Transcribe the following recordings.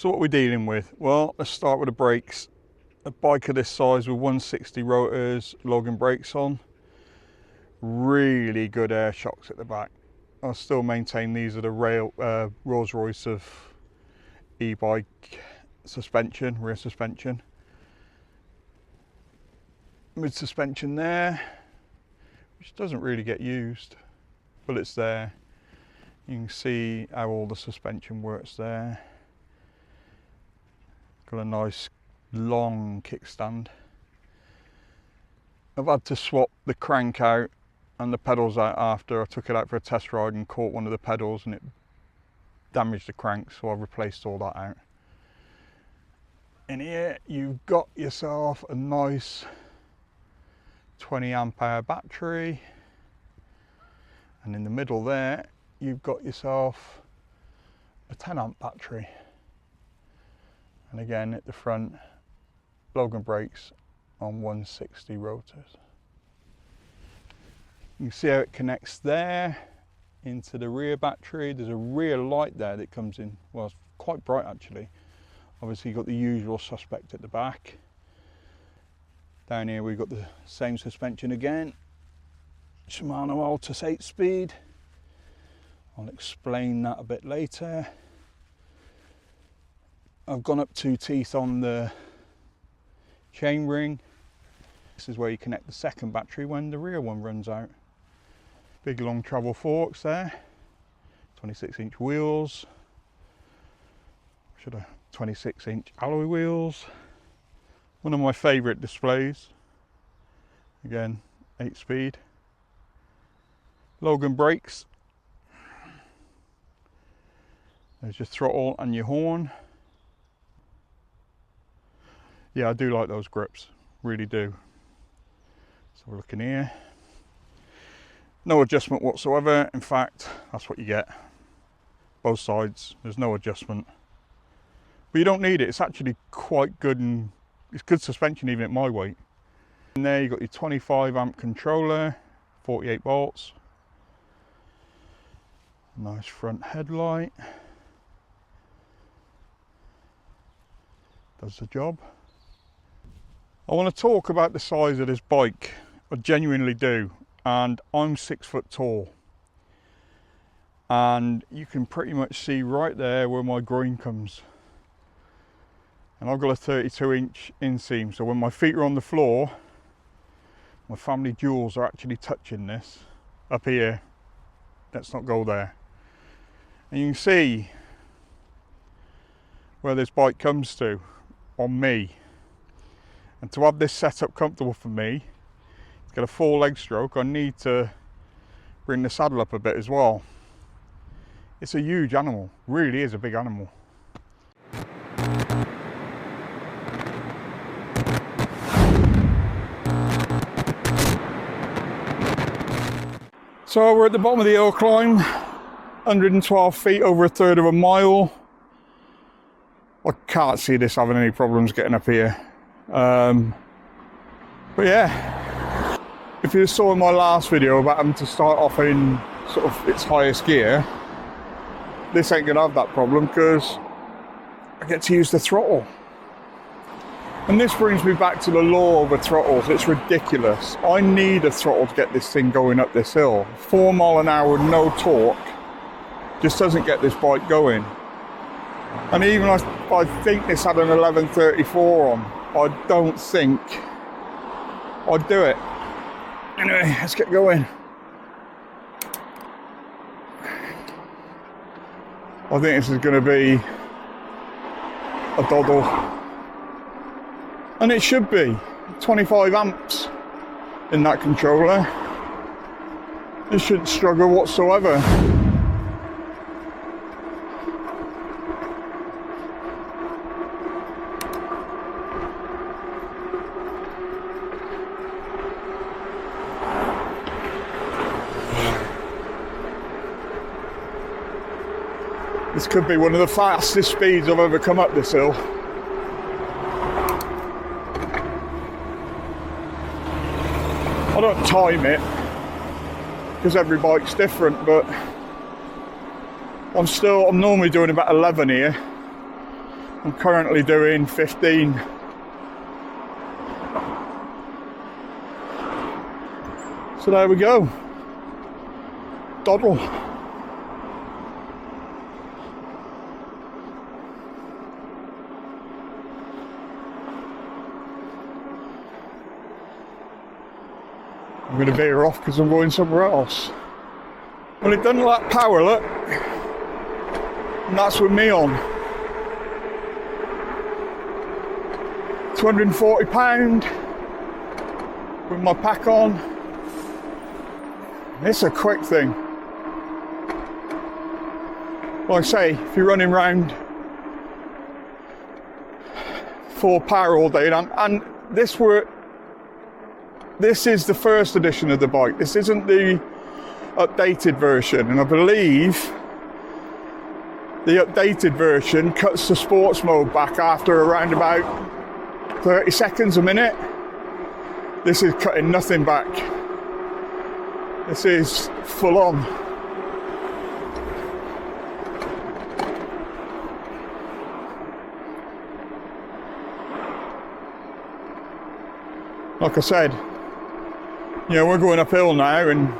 So what we're dealing with? Well, let's start with the brakes. A bike of this size with 160 rotors, Logan brakes on. Really good air shocks at the back. I still maintain these are the Rolls Royce of e-bike suspension, rear suspension. Mid suspension there, which doesn't really get used, but it's there. You can see how all the suspension works there. Got a nice long kickstand. I've had to swap the crank out and the pedals out after I took it out for a test ride and caught one of the pedals and it damaged the crank, so I replaced all that out. In here you've got yourself a nice 20 amp hour battery, and in the middle there you've got yourself a 10 amp battery, and again at the front Logan brakes on 160 rotors. You can see how it connects there into the rear battery. There's a rear light there that comes in, well, it's quite bright actually. Obviously you've got the usual suspect at the back. Down here we've got the same suspension again, Shimano Altus 8-speed. I'll explain that a bit later. I've gone up 2 teeth on the chain ring. This is where you connect the second battery when the rear one runs out. Big long travel forks there, 26-inch wheels, 26-inch alloy wheels. One of my favourite displays, again 8-speed. Logan brakes. There's your throttle and your horn. Yeah, I do like those grips, really do. So we're looking here. No adjustment whatsoever. In fact, that's what you get. Both sides, there's no adjustment. But you don't need it. It's actually quite good, and it's good suspension even at my weight. And there you've got your 25 amp controller, 48 volts. Nice front headlight. Does the job. I want to talk about the size of this bike. I genuinely do. And I'm 6 foot tall. And you can pretty much see right there where my groin comes. And I've got a 32-inch inseam, so when my feet are on the floor, my family jewels are actually touching this up here. Let's not go there. And you can see where this bike comes to on me. And to have this set up comfortable for me, it's got a 4 leg stroke. I need to bring the saddle up a bit as well. It's a huge animal, really is a big animal. So we're at the bottom of the hill climb, 112 feet, over 1/3 of a mile. I can't see this having any problems getting up here. But yeah, if you saw in my last video about having to start off in sort of its highest gear, this ain't gonna have that problem because I get to use the throttle. And this brings me back to the law over throttles. It's ridiculous. I need a throttle to get this thing going up this hill. 4 mile an hour, no torque, just doesn't get this bike going. And even I think this had an 1134 on. I don't think I'd do it. Anyway, let's get going. I think this is going to be a doddle. And it should be. 25 amps in that controller. It shouldn't struggle whatsoever. This could be one of the fastest speeds I've ever come up this hill. I don't time it because every bike's different, but I'm normally doing about 11 here. I'm currently doing 15. So there we go. Doddle. I'm going to veer off because I'm going somewhere else. Well, it doesn't lack power, look. And that's with me on. £240 with my pack on. It's a quick thing. Like I say, if you're running around full power all day, and this is the first edition of the bike. This isn't the updated version, and I believe the updated version cuts the sports mode back after around about 30 seconds a minute. This is cutting nothing back. This is full on. Like I said, you know, we're going uphill now and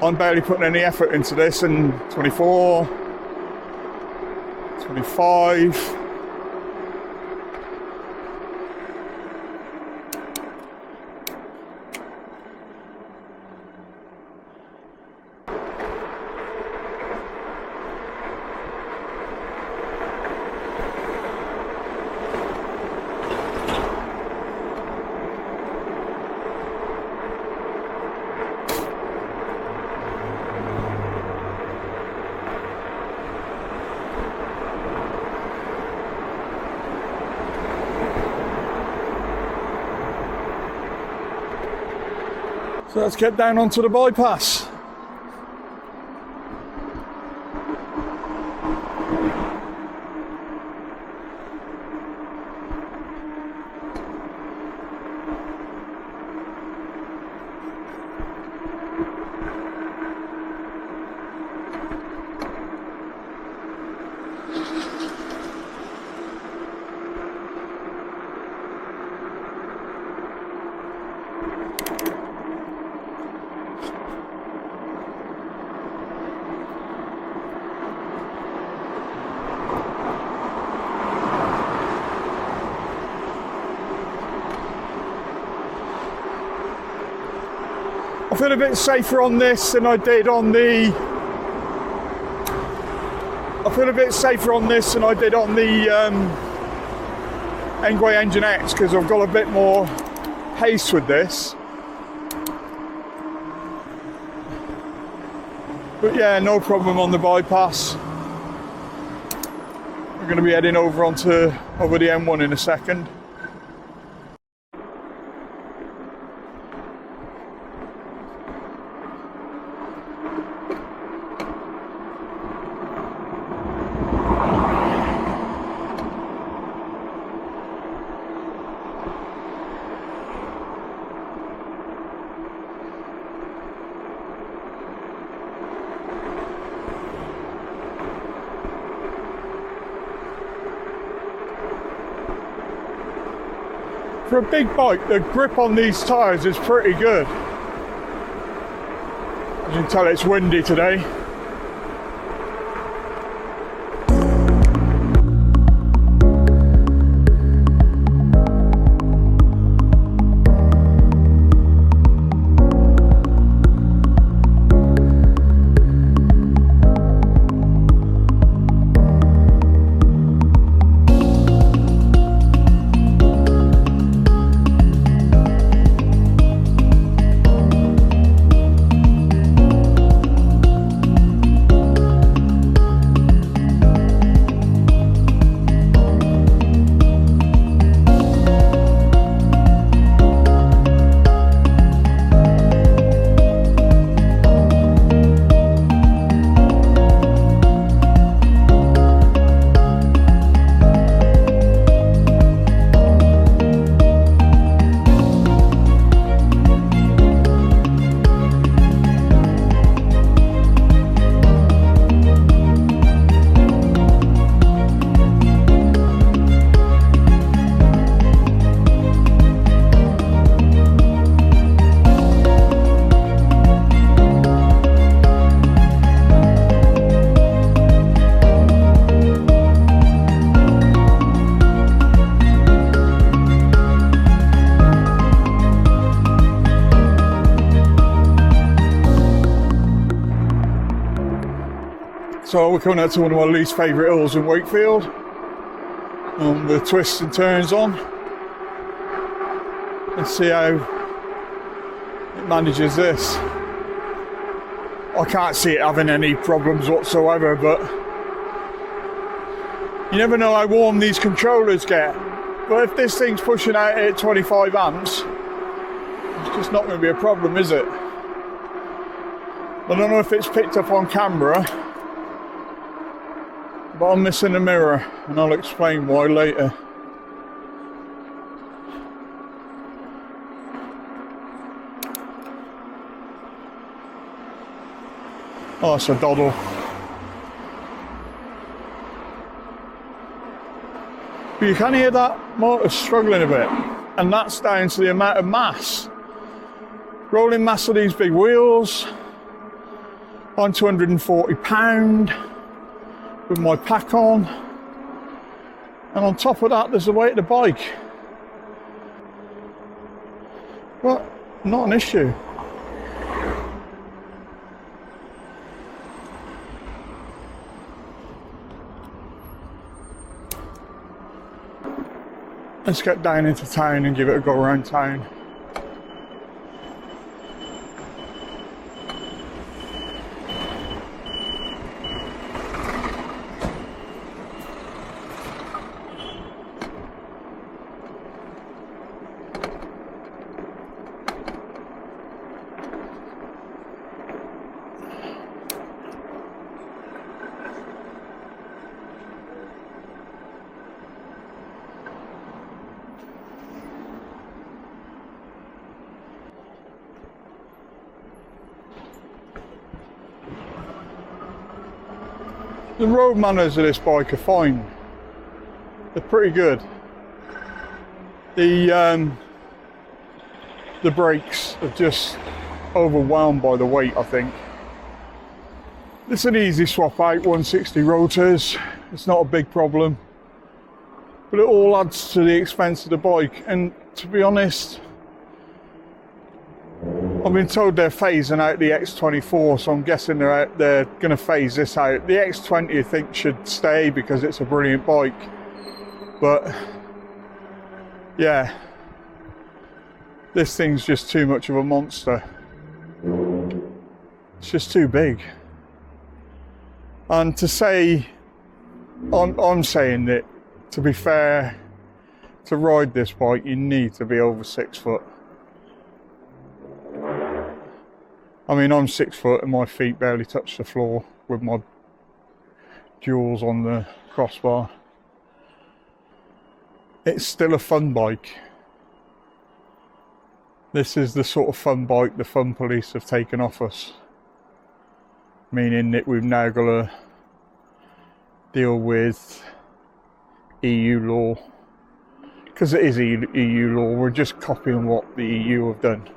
I'm barely putting any effort into this, and 24, 25. So let's get down onto the bypass. I feel a bit safer on this than I did on the. Engwe Engine X, because I've got a bit more pace with this. But yeah, no problem on the bypass. We're going to be heading over the M1 in a second. For a big bike, the grip on these tyres is pretty good. As you can tell, it's windy today. So we're coming out to one of my least favourite hills in Wakefield. With twists and turns on. Let's see how it manages this. I can't see it having any problems whatsoever, but you never know how warm these controllers get. But if this thing's pushing out at 25 amps, it's just not going to be a problem, is it? I don't know if it's picked up on camera, but I'm missing a mirror, and I'll explain why later. Oh, it's a doddle. But you can hear that motor struggling a bit, and that's down to the amount of mass. Rolling mass of these big wheels. I'm 240 pound with my pack on, and on top of that there's the weight of the bike. But not an issue. Let's get down into town and give it a go around town. The road manners of this bike are fine. They're pretty good. The brakes are just overwhelmed by the weight, I think. It's an easy swap out, 160 rotors. It's not a big problem. But it all adds to the expense of the bike. And to be honest, I've been told they're phasing out the X24, so I'm guessing they're going to phase this out. The X20 I think should stay because it's a brilliant bike. But yeah, this thing's just too much of a monster. It's just too big. And to say, I'm saying that, to be fair, to ride this bike you need to be over 6 foot. I mean, I'm 6 foot and my feet barely touch the floor with my jewels on the crossbar. It's still a fun bike. This is the sort of fun bike the fun police have taken off us. Meaning that we've now got to deal with EU law. Because it is EU law, we're just copying what the EU have done.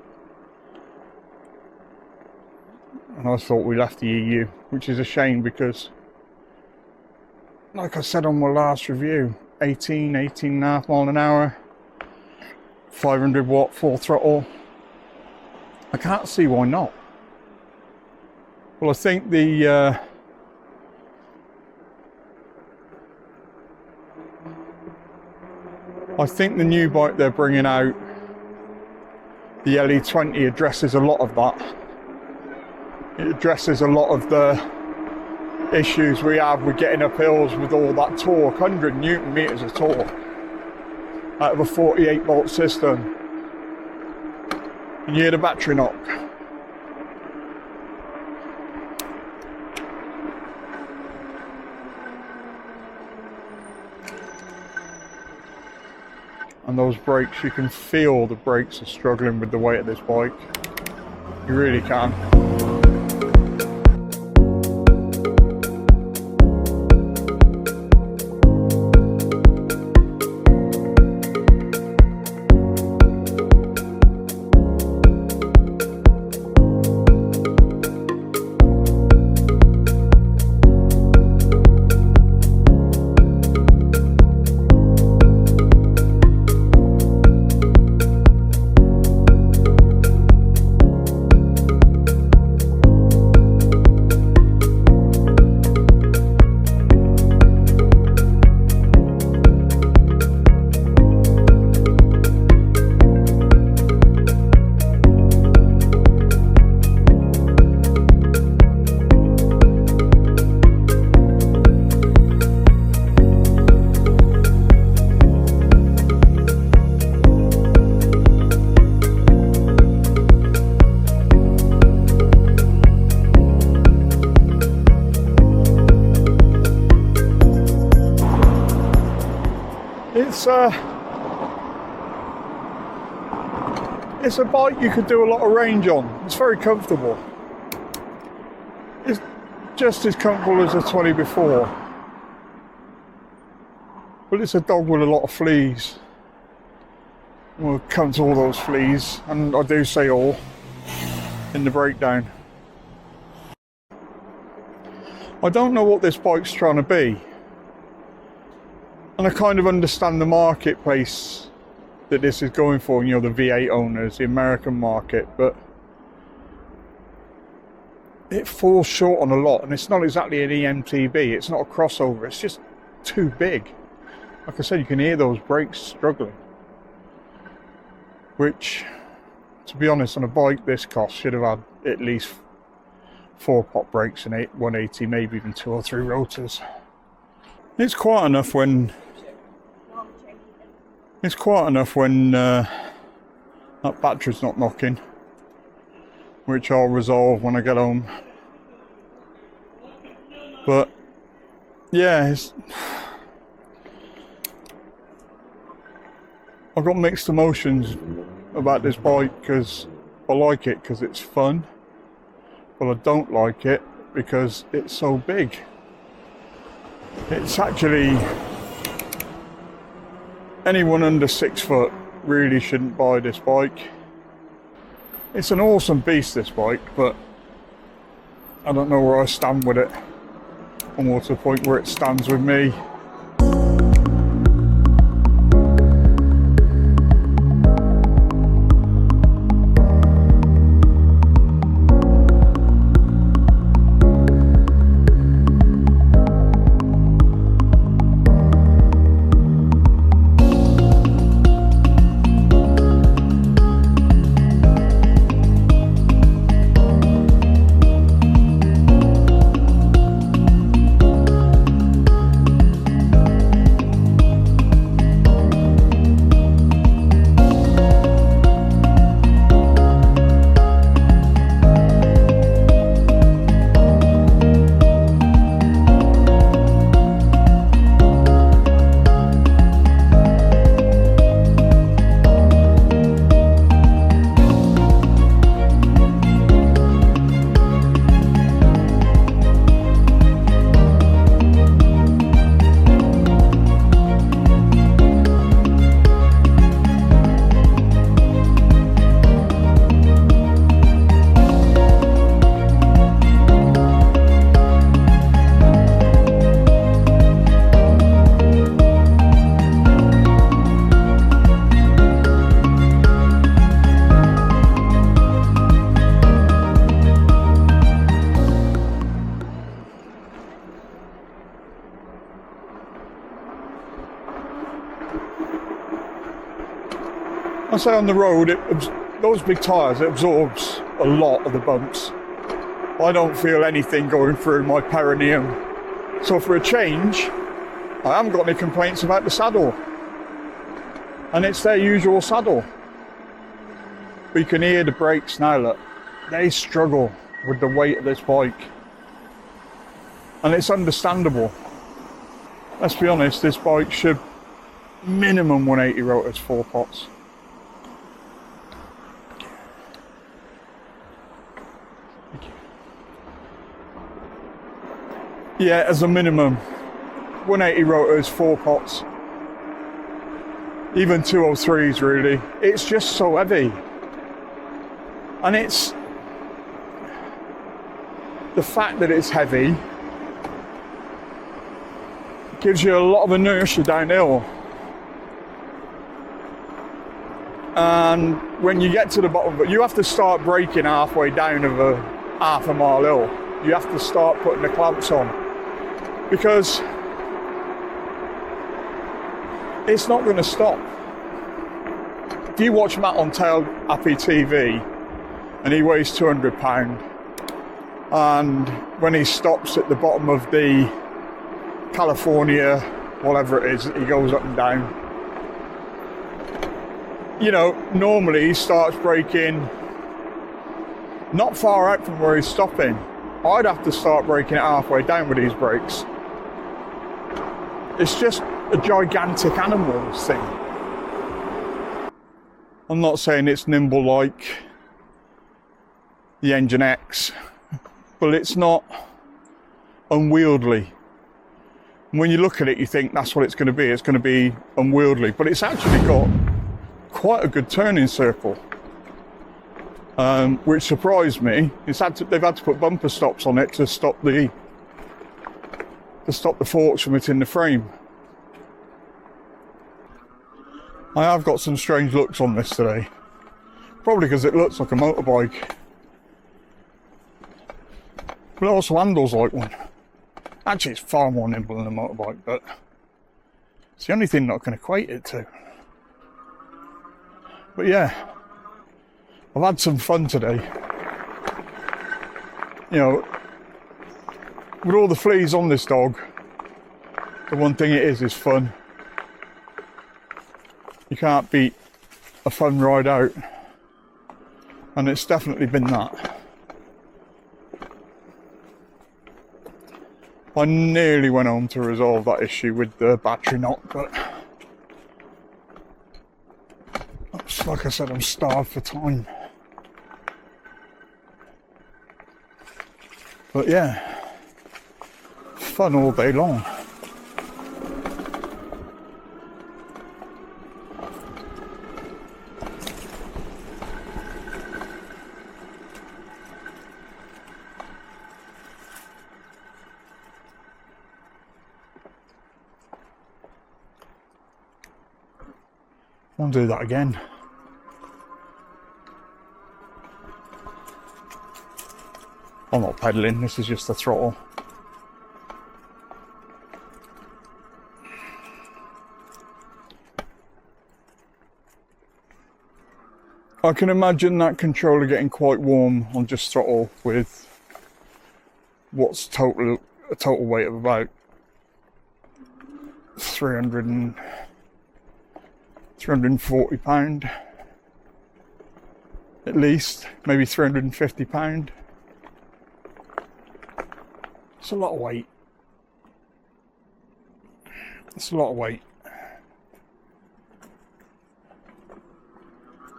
And I thought we left the EU, which is a shame because, like I said on my last review, 18.5 mile an hour, 500 watt full throttle. I can't see why not. Well, I think the new bike they're bringing out, the LE20, addresses a lot of that. It addresses a lot of the issues we have with getting up hills with all that torque, 100 Newton meters of torque out of a 48 volt system. And you hear the battery knock. And those brakes, you can feel the brakes are struggling with the weight of this bike. You really can. It's a bike you could do a lot of range on. It's very comfortable. It's just as comfortable as the 20 before. But it's a dog with a lot of fleas. We'll come to all those fleas, and I do say all in the breakdown. I don't know what this bike's trying to be. And I kind of understand the marketplace that this is going for, you know, the V8 owners, the American market, but it falls short on a lot, and it's not exactly an EMTB, it's not a crossover, it's just too big. Like I said, you can hear those brakes struggling. Which, to be honest, on a bike this cost should have had at least 4 pot brakes and 180, maybe even 2 or 3 rotors. It's quiet enough when that battery's not knocking, which I'll resolve when I get home. But yeah, I've got mixed emotions about this bike, because I like it because it's fun, but I don't like it because it's so big. It's actually, anyone under 6 foot really shouldn't buy this bike. It's an awesome beast, this bike, but I don't know where I stand with it, and what's the point where it stands with me. I say on the road, those big tyres, it absorbs a lot of the bumps. I don't feel anything going through my perineum. So for a change, I haven't got any complaints about the saddle. And it's their usual saddle. But you can hear the brakes now, look. They struggle with the weight of this bike. And it's understandable. Let's be honest, this bike should minimum 180 rotors, 4 pots. Yeah, as a minimum, 180 rotors, 4 pots, even 203s really. It's just so heavy. And it's the fact that it's heavy gives you a lot of inertia downhill. And when you get to the bottom, but you have to start braking halfway down of a half a mile hill. You have to start putting the clamps on, because it's not going to stop. If you watch Matt on Tail Happy TV, and he weighs 200 pounds, and when he stops at the bottom of the California, whatever it is, he goes up and down. You know, normally he starts braking not far out from where he's stopping. I'd have to start braking it halfway down with these brakes. It's just a gigantic animal, this thing. I'm not saying it's nimble like the Engwe X, but it's not unwieldy. And when you look at it, you think that's what it's going to be. It's going to be unwieldy, but it's actually got quite a good turning circle, which surprised me. They've had to put bumper stops on it to stop the forks from hitting the frame. I have got some strange looks on this today, probably because it looks like a motorbike, but it also handles like one. Actually, it's far more nimble than a motorbike, but it's the only thing that I can equate it to. But yeah, I've had some fun today. You know, with all the fleas on this dog, the one thing it is fun. You can't beat a fun ride out, and it's definitely been that. I nearly went home to resolve that issue with the battery knock, but like I said, I'm starved for time. But yeah, fun all day long. I'll do that again. I'm not pedalling, this is just the throttle. I can imagine that controller getting quite warm on just throttle with what's a total weight of about 340 pound at least, maybe 350 pound. It's a lot of weight. It's a lot of weight.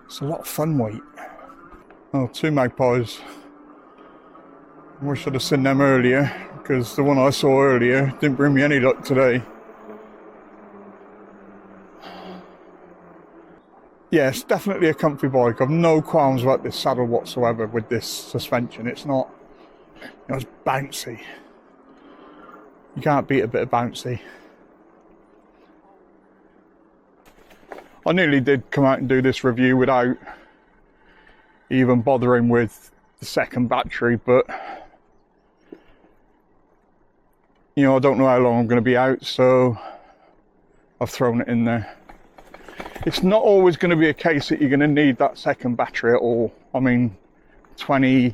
It's a lot of fun weight. Oh, 2 magpies. I wish I'd have seen them earlier, because the one I saw earlier didn't bring me any luck today. Yeah, it's definitely a comfy bike. I've no qualms about this saddle whatsoever with this suspension. It's not, you know, it's bouncy. You can't beat a bit of bouncy. I nearly did come out and do this review without even bothering with the second battery, but you know, I don't know how long I'm going to be out, so I've thrown it in there. It's not always going to be a case that you're going to need that second battery at all. I mean, 20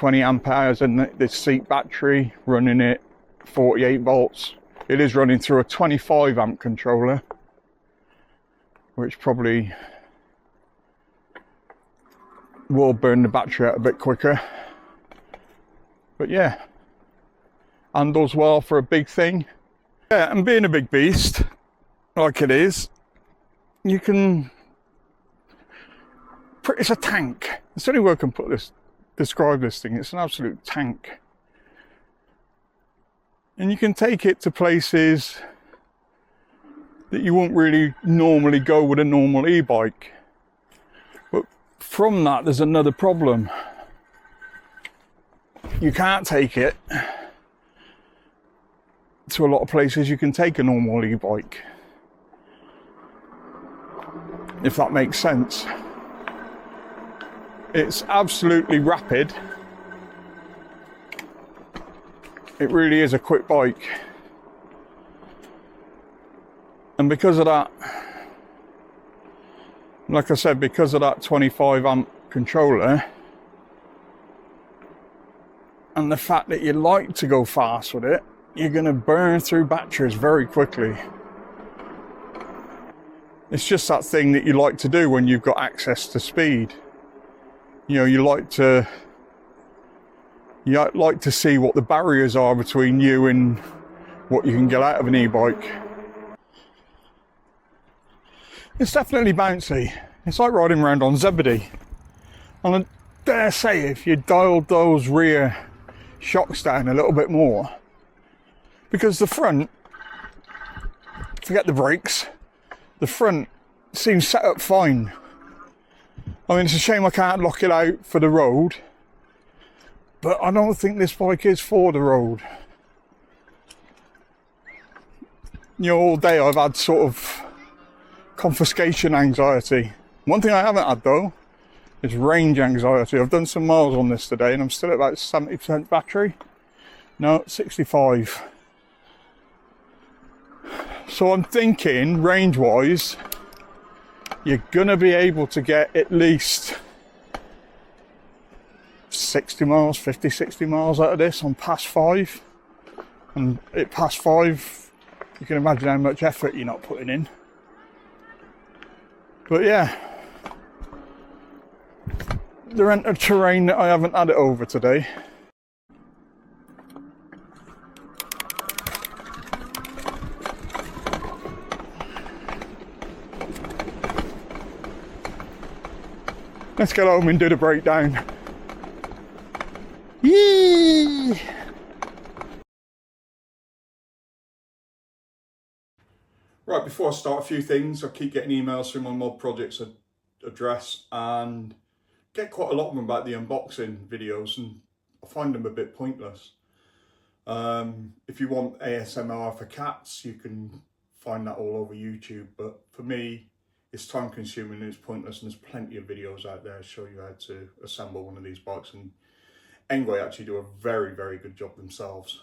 amp hours in this seat battery, running at 48 volts. It is running through a 25 amp controller, which probably will burn the battery out a bit quicker. But yeah, handles well for a big thing. Yeah, and being a big beast, like it is, you can, it's a tank. It's the only way I can describe this thing. It's an absolute tank. And you can take it to places that you won't really normally go with a normal e-bike. But from that, there's another problem. You can't take it to a lot of places you can take a normal e-bike, if that makes sense. It's absolutely rapid. It really is a quick bike. And because of that, like I said, because of that 25 amp controller, and the fact that you like to go fast with it, you're going to burn through batteries very quickly. It's just that thing that you like to do when you've got access to speed. You know, you like to see what the barriers are between you and what you can get out of an e-bike. It's definitely bouncy. It's like riding around on Zebedee. And I dare say if you dialed those rear shocks down a little bit more, because the front, forget the brakes, the front seems set up fine. I mean, it's a shame I can't lock it out for the road, but I don't think this bike is for the road. You know, all day I've had sort of confiscation anxiety. One thing I haven't had though is range anxiety. I've done some miles on this today and I'm still at about 70% battery. No, 65. So I'm thinking range wise, you're gonna be able to get at least 60 miles, 50, 60 miles out of this on past 5. And at past 5, you can imagine how much effort you're not putting in. But yeah, they're into terrain that I haven't had it over today. Let's get home and do the breakdown. Yee! Right, before I start, a few things. I keep getting emails through my mod projects address and get quite a lot of them about the unboxing videos, and I find them a bit pointless. If you want ASMR for cats, you can find that all over YouTube, but for me, it's time consuming and it's pointless, and there's plenty of videos out there to show you how to assemble one of these bikes, and Engwe actually do a very, very good job themselves.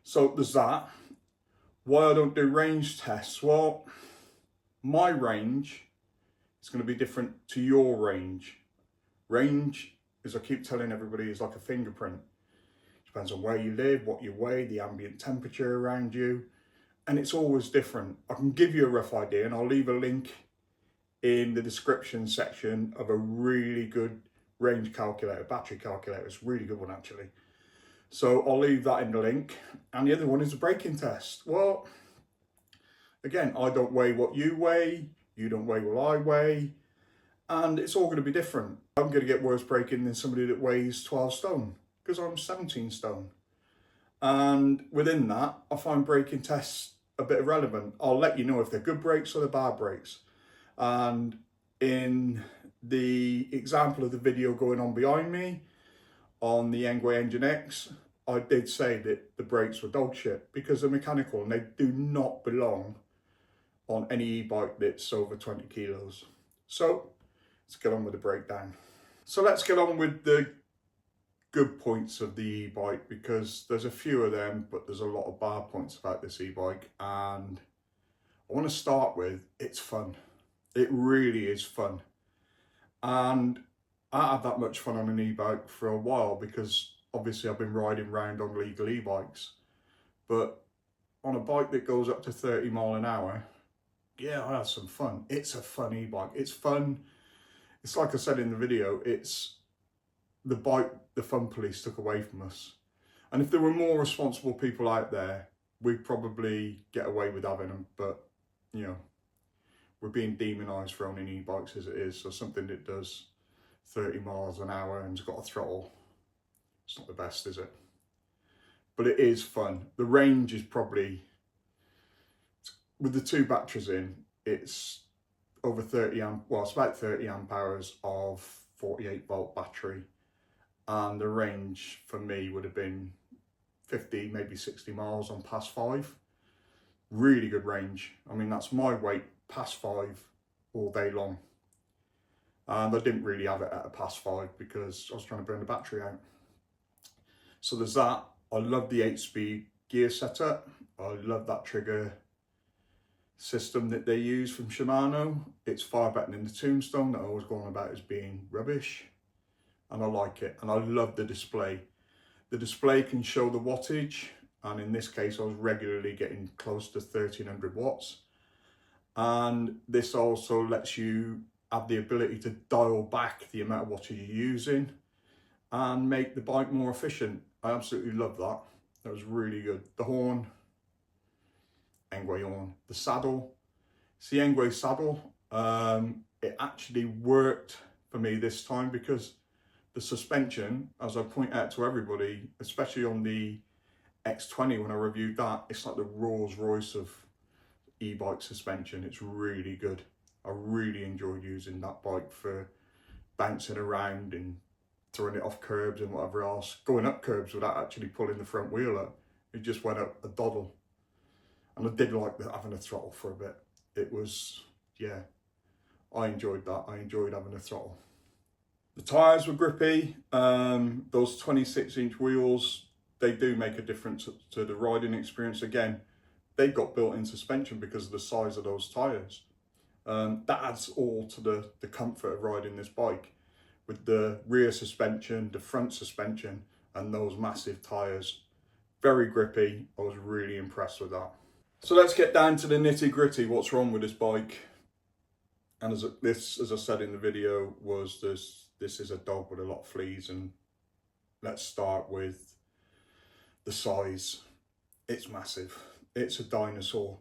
So there's that. Why I don't do range tests? Well, my range is going to be different to your range. Range, as I keep telling everybody, is like a fingerprint. Depends on where you live, what you weigh, the ambient temperature around you, and it's always different. I can give you a rough idea, and I'll leave a link in the description section of a really good range calculator, battery calculator. It's a really good one actually. So I'll leave that in the link. And the other one is a braking test. Well, again, I don't weigh what you weigh, you don't weigh what I weigh, and it's all going to be different. I'm going to get worse braking than somebody that weighs 12 stone because I'm 17 stone. And within that, I find braking tests a bit irrelevant. I'll let you know if they're good brakes or they're bad brakes. And in the example of the video going on behind me, on the Engwe Engine X, I did say that the brakes were dog shit because they're mechanical and they do not belong on any e-bike that's over 20 kilos. So let's get on with the breakdown. So let's get on with the good points of the e-bike, because there's a few of them, but there's a lot of bad points about this e-bike. And I want to start with, it's fun. It really is fun. And I had that much fun on an e-bike for a while because obviously I've been riding around on legal e-bikes, but on a bike that goes up to 30 miles an hour, yeah, I had some fun. It's a fun e-bike. It's fun. It's like I said in the video, it's the bike the fun police took away from us. And if there were more responsible people out there, we'd probably get away with having them, but you know, we're being demonised for owning e-bikes as it is. So something that does 30 miles an hour and has got a throttle, it's not the best, is it? But it is fun. The range is probably, with the 2 batteries in, it's over 30 amp, well, it's about 30 amp hours of 48 volt battery. And the range for me would have been 50, maybe 60 miles on past 5. Really good range. I mean, that's my weight past 5 all day long. And I didn't really have it at a past 5 because I was trying to burn the battery out. So there's that. I love the 8-speed gear setup. I love that trigger system that they use from Shimano. It's far better than the Tombstone that I was going about as being rubbish. And I like it. And I love the display. The display can show the wattage. And in this case, I was regularly getting close to 1300 watts. And this also lets you have the ability to dial back the amount of wattage you're using and make the bike more efficient. I absolutely love that. That was really good. The horn, Engwe on. The saddle, it's the Engwe saddle. It actually worked for me this time because the suspension, as I point out to everybody, especially on the X20 when I reviewed that, it's like the Rolls Royce of e-bike suspension. It's really good. I really enjoyed using that bike for bouncing around and throwing it off curbs and whatever else, going up curbs without actually pulling the front wheel up. It just went up a doddle. And I did like having a throttle for a bit. It was, yeah, I enjoyed that. I enjoyed having a throttle. The tyres were grippy. Those 26-inch wheels, they do make a difference to the riding experience. Again, they've got built-in suspension because of the size of those tyres. That adds all to the comfort of riding this bike, with the rear suspension, the front suspension, and those massive tyres. Very grippy. I was really impressed with that. So let's get down to the nitty-gritty. What's wrong with this bike? And as I said in the video, was this is a dog with a lot of fleas. And let's start with the size. It's massive. It's a dinosaur.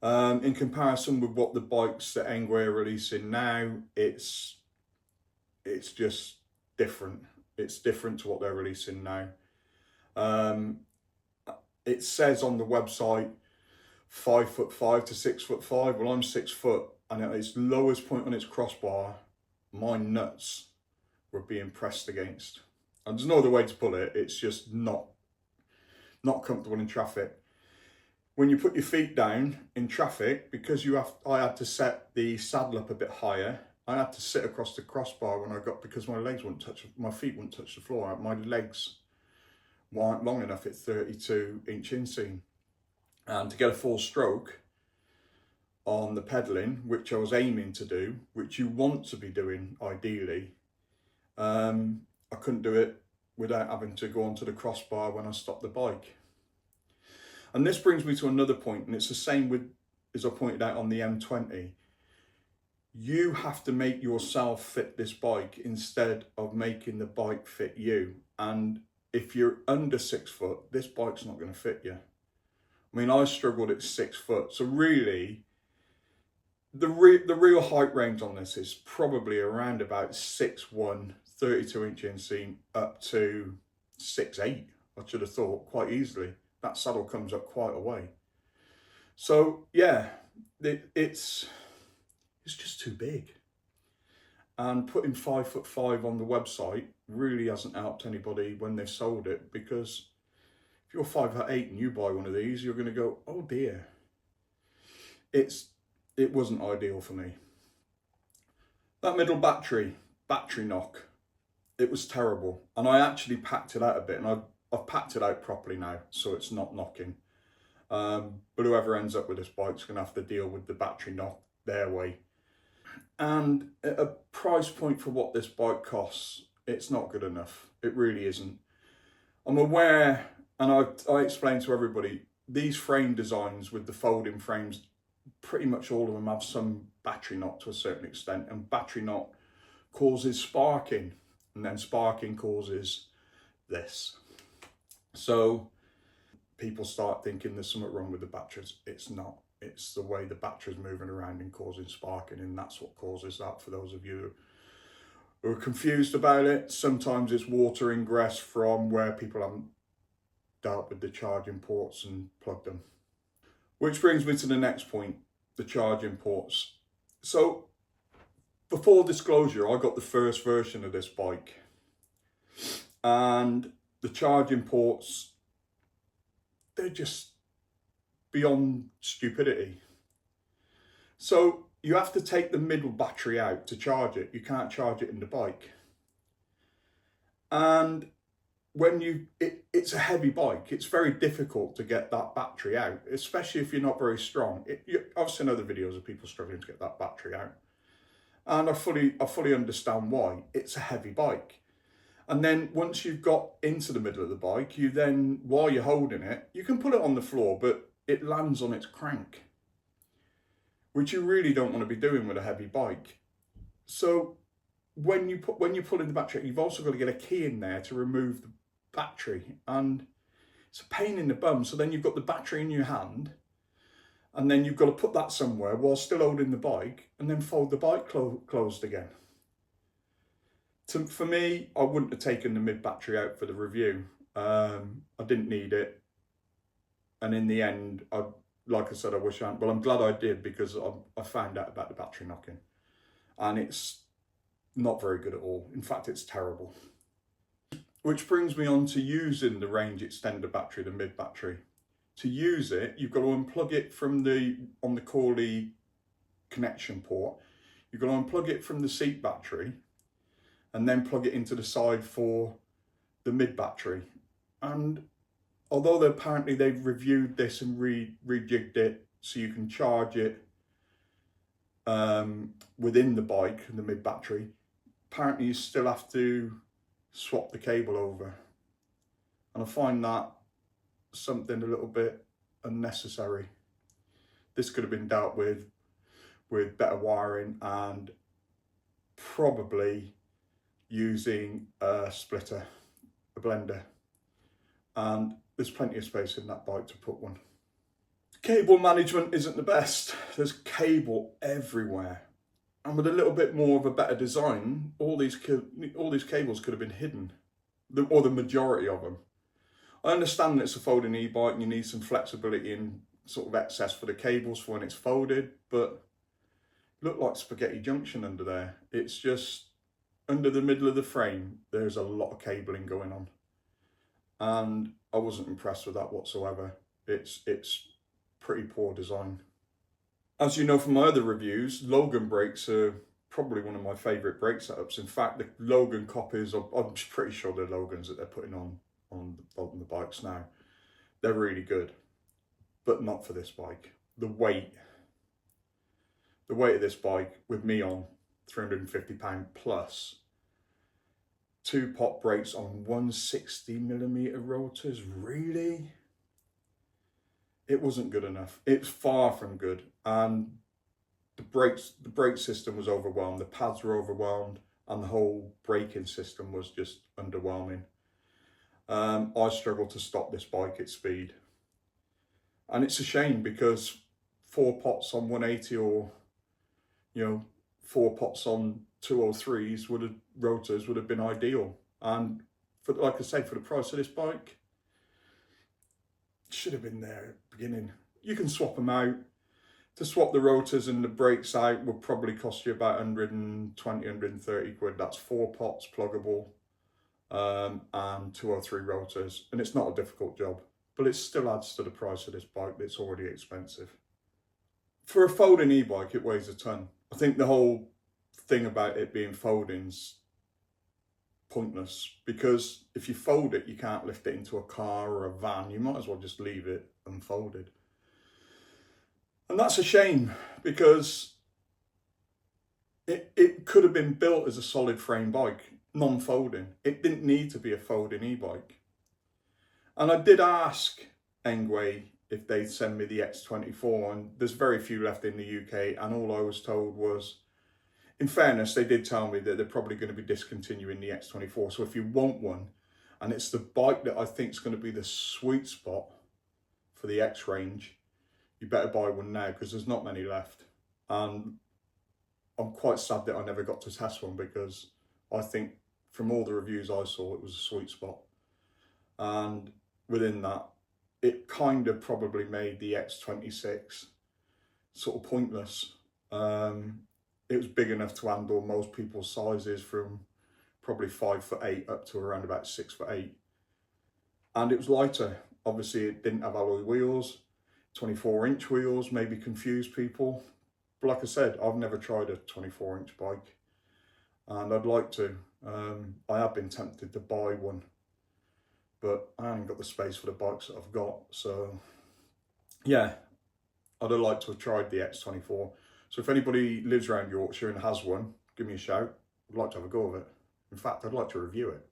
In comparison with what the bikes that Engwe are releasing now, it's just different. It's different to what they're releasing now. It says on the website 5'5" to 6'5". Well, I'm 6 foot, and at its lowest point on its crossbar, my nuts were being pressed against. And there's no other way to put it. It's just not comfortable in traffic. When you put your feet down in traffic, because I had to set the saddle up a bit higher, I had to sit across the crossbar when I got, because my feet wouldn't touch the floor. My legs weren't long enough at 32-inch inseam. And to get a full stroke on the pedalling, which I was aiming to do, which you want to be doing ideally, I couldn't do it without having to go onto the crossbar when I stopped the bike. And this brings me to another point, and it's the same with, as I pointed out on the M20. You have to make yourself fit this bike instead of making the bike fit you. And if you're under 6 foot, this bike's not going to fit you. I mean, I struggled at 6 foot. So really, the real height range on this is probably around about 6'1", 32-inch inseam, up to 6'8", I should have thought, quite easily. That saddle comes up quite a way. So yeah, it's just too big. And putting 5'5" on the website really hasn't helped anybody when they've sold it, because if you're 5'8" and you buy one of these, you're going to go, oh dear. It wasn't ideal for me. That middle battery knock, it was terrible. And I actually packed it out a bit, and I've packed it out properly now, so it's not knocking. But whoever ends up with this bike's going to have to deal with the battery knock their way. And at a price point for what this bike costs, it's not good enough. It really isn't. I'm aware, and I explained to everybody, these frame designs with the folding frames, pretty much all of them have some battery knock to a certain extent, and battery knock causes sparking, and then sparking causes this. So people start thinking there's something wrong with the batteries. It's not. It's the way the battery's moving around and causing sparking, and that's what causes that. For those of you who are confused about it, sometimes it's water ingress from where people haven't dealt with the charging ports and plugged them. Which brings me to the next point, the charging ports. So for full disclosure, I got the first version of this bike, and the charging ports, they're just beyond stupidity. So you have to take the middle battery out to charge it. You can't charge it in the bike. And when it's a heavy bike, it's very difficult to get that battery out, especially if you're not very strong. I've seen other videos of people struggling to get that battery out. And I fully understand why. It's a heavy bike. And then once you've got into the middle of the bike, you then, while you're holding it, you can put it on the floor, but it lands on its crank, which you really don't want to be doing with a heavy bike. So when you're pulling the battery, you've also got to get a key in there to remove the battery, and it's a pain in the bum. So then you've got the battery in your hand, And then you've got to put that somewhere while still holding the bike, and then fold the bike closed again. For me, I wouldn't have taken the mid battery out for the review. I didn't need it. And in the end, like I said, I wish I hadn't. Well, I'm glad I did, because I found out about the battery knocking. And it's not very good at all. In fact, it's terrible. Which brings me on to using the range extender battery, the mid battery. To use it, you've got to unplug it from on the Corley connection port. You've got to unplug it from the seat battery and then plug it into the side for the mid battery. And although apparently they've reviewed this and rejigged it so you can charge it within the bike, the mid battery, apparently you still have to swap the cable over. And I find that something a little bit unnecessary. This could have been dealt with better wiring and probably using a splitter, a blender. And there's plenty of space in that bike to put one. Cable management isn't the best. There's cable everywhere. And with a little bit more of a better design, all these cables could have been hidden, or the majority of them. I understand that it's a folding e-bike and you need some flexibility and sort of excess for the cables for when it's folded, but it looked like spaghetti junction under there. It's just under the middle of the frame, there's a lot of cabling going on. And I wasn't impressed with that whatsoever. It's pretty poor design. As you know from my other reviews, Logan brakes are probably one of my favourite brake setups. In fact, the Logan copies, I'm pretty sure they're Logans that they're putting on the bikes now. They're really good, but not for this bike. The weight of this bike, with me on £350 plus, 2-pot brakes on 160mm rotors, really? It wasn't good enough. It's far from good. And the brake system was overwhelmed, the pads were overwhelmed, and the whole braking system was just underwhelming. I struggled to stop this bike at speed. And it's a shame, because 4 pots on 180 or, 4 pots on 203s rotors would have been ideal. And like I say, for the price of this bike, should have been there at the beginning. You can swap them out. To swap the rotors and the brakes out would probably cost you about 120, 130 quid. That's 4 pots pluggable and 203 rotors. And it's not a difficult job, but it still adds to the price of this bike that's already expensive. For a folding e-bike, it weighs a ton. I think the whole thing about it being folding's pointless, because if you fold it, you can't lift it into a car or a van. You might as well just leave it unfolded. And that's a shame, because it could have been built as a solid frame bike, non-folding. It didn't need to be a folding e-bike. And I did ask Engwe if they'd send me the X24, and there's very few left in the UK, and all I was told was, in fairness, they did tell me that they're probably going to be discontinuing the X24. So if you want one, and it's the bike that I think is going to be the sweet spot for the X range, you better buy one now, because there's not many left. And I'm quite sad that I never got to test one, because I think from all the reviews I saw, it was a sweet spot. And within that, it kind of probably made the X26 sort of pointless. It was big enough to handle most people's sizes, from probably 5'8" up to around about 6'8". And it was lighter. Obviously, it didn't have alloy wheels. 24-inch wheels maybe confuse people. But like I said, I've never tried a 24-inch bike, and I'd like to. I have been tempted to buy one, but I haven't got the space for the bikes that I've got. So yeah, I'd have liked to have tried the X24. So if anybody lives around Yorkshire and has one, give me a shout. I'd like to have a go of it. In fact, I'd like to review it.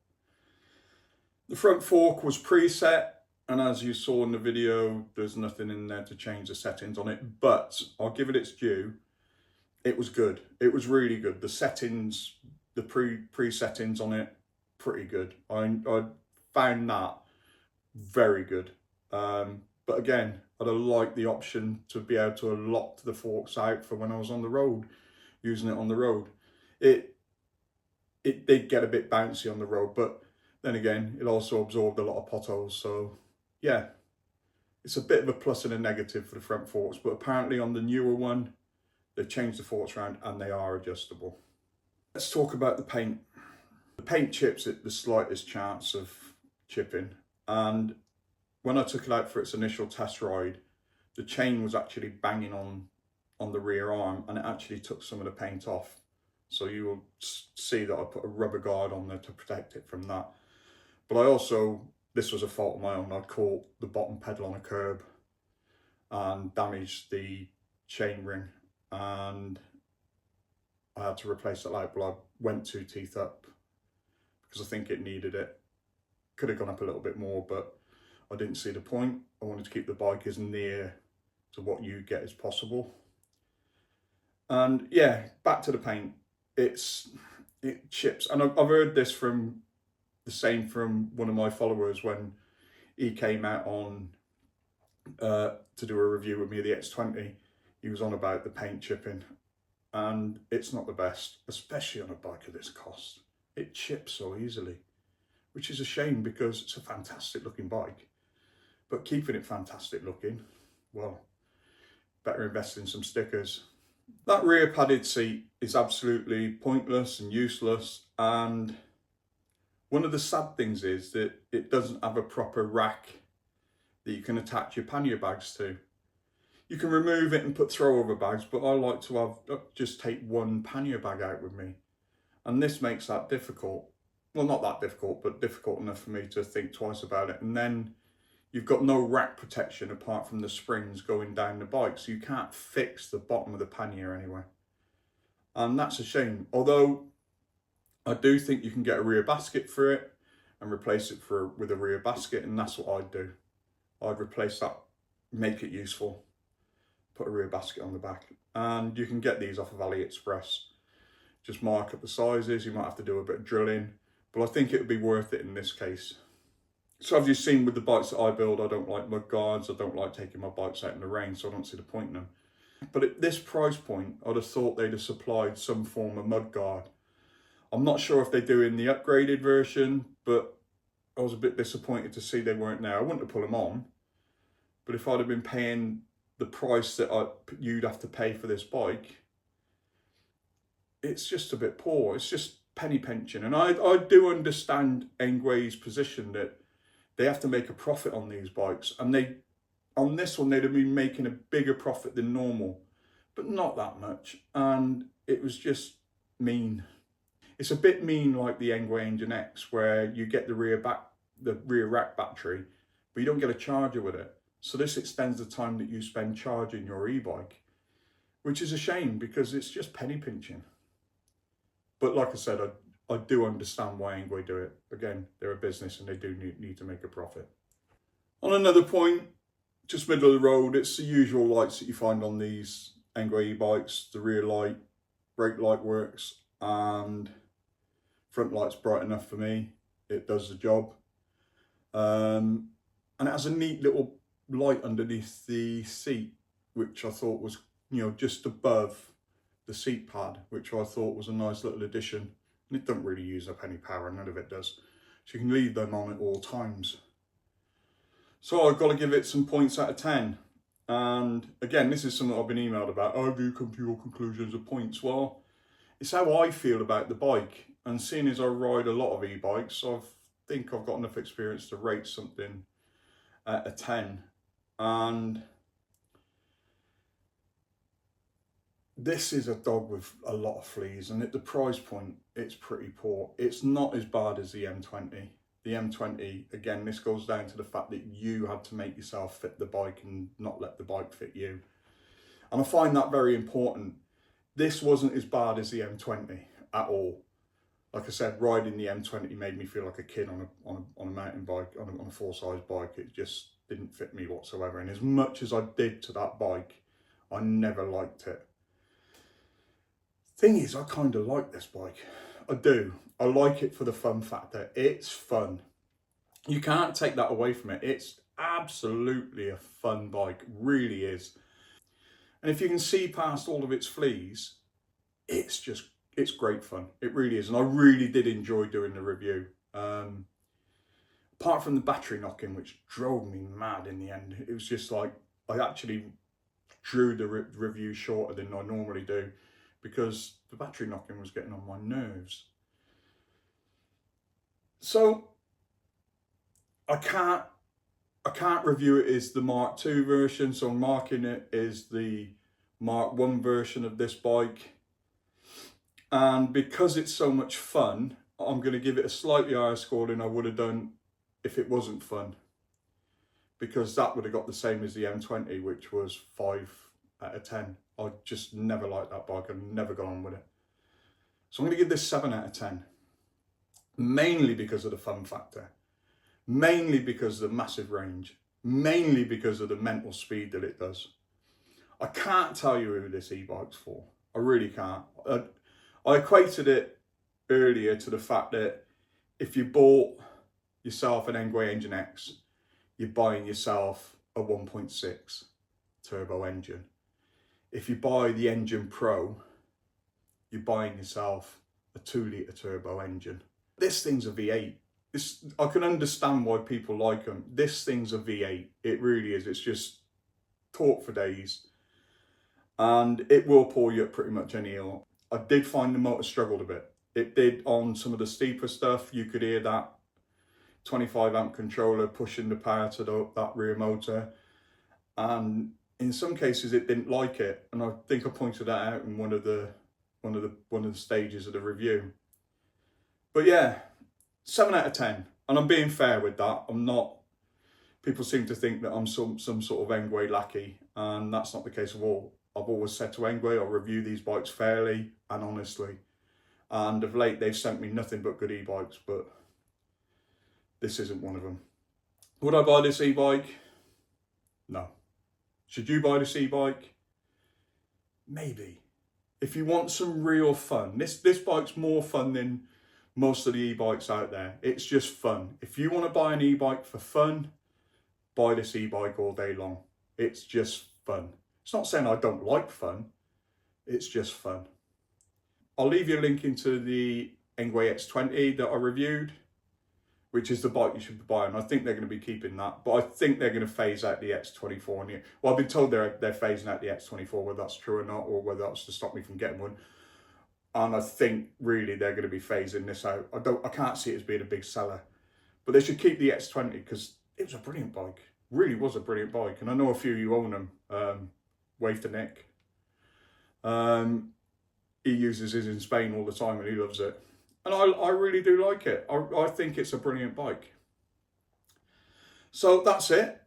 The front fork was preset, and as you saw in the video, there's nothing in there to change the settings on it, but I'll give it its due. It was good. It was really good. The settings, the pre-settings on it, pretty good. I found that very good. But again, I'd have liked the option to be able to lock the forks out for when I was on the road, using it on the road. It did get a bit bouncy on the road, but then again, it also absorbed a lot of potholes. So yeah, it's a bit of a plus and a negative for the front forks, but apparently on the newer one, they've changed the forks around and they are adjustable. Let's talk about the paint. The paint chips at the slightest chance of chipping, and when I took it out for its initial test ride, the chain was actually banging on the rear arm, and it actually took some of the paint off. So you will see that I put a rubber guard on there to protect it from that. But I also, this was a fault of my own, I'd caught the bottom pedal on a curb and damaged the chain ring, and I had to replace that light, but I went 2 teeth up because I think it needed it. Could have gone up a little bit more, but I didn't see the point. I wanted to keep the bike as near to what you get as possible. And yeah, back to the paint. It chips, and I've heard this from one of my followers when he came out on to do a review with me of the X20. He was on about the paint chipping, and it's not the best, especially on a bike of this cost. It chips so easily, which is a shame because it's a fantastic looking bike. But keeping it fantastic looking, well, better invest in some stickers. That rear padded seat is absolutely pointless and useless, and one of the sad things is that it doesn't have a proper rack that you can attach your pannier bags to. You can remove it and put throwover bags, but I like to have just take one pannier bag out with me, and this makes that difficult. Well, not that difficult, but difficult enough for me to think twice about it. And then you've got no rack protection apart from the springs going down the bike, so you can't fix the bottom of the pannier anywhere. And that's a shame. Although I do think you can get a rear basket for it and replace it with a rear basket, and that's what I'd do. I'd replace that, make it useful, put a rear basket on the back. And you can get these off of AliExpress. Just mark up the sizes. You might have to do a bit of drilling, but I think it would be worth it in this case. So as you've seen with the bikes that I build, I don't like mud guards. I don't like taking my bikes out in the rain, so I don't see the point in them. But at this price point, I'd have thought they'd have supplied some form of mud guard. I'm not sure if they do in the upgraded version, but I was a bit disappointed to see they weren't there. I wouldn't have put them on, but if I'd have been paying the price that you'd have to pay for this bike, it's just a bit poor. It's just penny pinching. And I do understand Engwe's position that they have to make a profit on these bikes, and on this one they'd have been making a bigger profit than normal, but not that much, and it was just mean. It's a bit mean like the Engwe Engine X, where you get the rear rack battery, but you don't get a charger with it. So this extends the time that you spend charging your e-bike, which is a shame because it's just penny pinching. But like I said, I do understand why Engwe do it. Again, they're a business and they do need to make a profit. On another point, just middle of the road, it's the usual lights that you find on these Engwe e-bikes. The rear light, brake light works, and front light's bright enough for me. It does the job. And it has a neat little light underneath the seat, which I thought was, just above the seat pad, which I thought was a nice little addition. And it doesn't really use up any power, none of it does. So you can leave them on at all times. So I've got to give it some points out of 10. And again, this is something I've been emailed about. Have you come to your conclusions of points? Well, it's how I feel about the bike. And seeing as I ride a lot of e-bikes, I think I've got enough experience to rate something at a 10. And this is a dog with a lot of fleas, and at the price point, it's pretty poor. It's not as bad as the M20. The M20, again, this goes down to the fact that you had to make yourself fit the bike and not let the bike fit you. And I find that very important. This wasn't as bad as the M20 at all. Like I said, riding the M20 made me feel like a kid on a mountain bike, on a full-size bike. It just didn't fit me whatsoever. And as much as I did to that bike, I never liked it. Thing is, I kind of like this bike. I do. I like it for the fun factor. It's fun. You can't take that away from it. It's absolutely a fun bike, really is. And if you can see past all of its fleas, it's great fun. It really is. And I really did enjoy doing the review. Apart from the battery knocking, which drove me mad in the end. It was just like, I actually drew the review shorter than I normally do because the battery knocking was getting on my nerves. So I can't review it as the Mark II version, so I'm marking it as the Mark I version of this bike. And because it's so much fun, I'm going to give it a slightly higher score than I would have done if it wasn't fun. Because that would have got the same as the M20, which was 5 out of 10. I just never liked that bike. I've never gone on with it. So I'm going to give this 7 out of 10. Mainly because of the fun factor. Mainly because of the massive range. Mainly because of the mental speed that it does. I can't tell you who this e-bike's for. I really can't. I equated it earlier to the fact that if you bought yourself an Engwe Engine X, you're buying yourself a 1.6 turbo engine. If you buy the Engine Pro, you're buying yourself a 2-litre turbo engine. This thing's a V8. I can understand why people like them. This thing's a V8. It really is. It's just torque for days. And it will pull you up pretty much any hill. I did find the motor struggled a bit. It did on some of the steeper stuff. You could hear that 25 amp controller pushing the power to that rear motor. And in some cases it didn't like it. And I think I pointed that out in one of the stages of the review. But yeah, 7 out of 10. And I'm being fair with that. I'm not, people seem to think that I'm some sort of Engwe lackey, and that's not the case at all. I've always said to Engwe, I'll review these bikes fairly and honestly. And of late, they've sent me nothing but good e-bikes, but this isn't one of them. Would I buy this e-bike? No. Should you buy this e-bike? Maybe. If you want some real fun. This bike's more fun than most of the e-bikes out there. It's just fun. If you want to buy an e-bike for fun, buy this e-bike all day long. It's just fun. It's not saying I don't like fun, it's just fun. I'll leave you a link into the Engwe X20 that I reviewed, which is the bike you should be buying. I think they're going to be keeping that, but I think they're going to phase out the X24. Well, I've been told they're phasing out the X24, whether that's true or not, or whether that's to stop me from getting one. And I think really they're going to be phasing this out. I can't see it as being a big seller, but they should keep the X20 because it was a brilliant bike. Really was a brilliant bike, and I know a few of you own them. Wave to Nick. He uses his in Spain all the time and he loves it. And I really do like it. I think it's a brilliant bike. So that's it.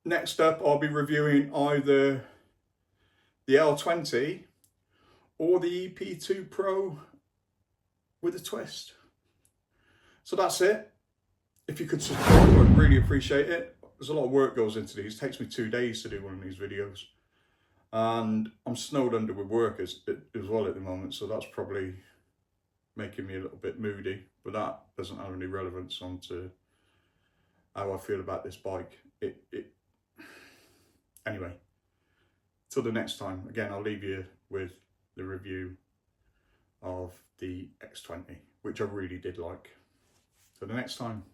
Next up, I'll be reviewing either the L20 or the EP2 Pro with a twist. So that's it. If you could subscribe, I'd really appreciate it. There's a lot of work goes into these. It takes me 2 days to do one of these videos. And I'm snowed under with work as well at the moment, so that's probably making me a little bit moody, but that doesn't have any relevance onto how I feel about this bike. Anyway, till the next time, again, I'll leave you with the review of the X20, which I really did like. Till the next time.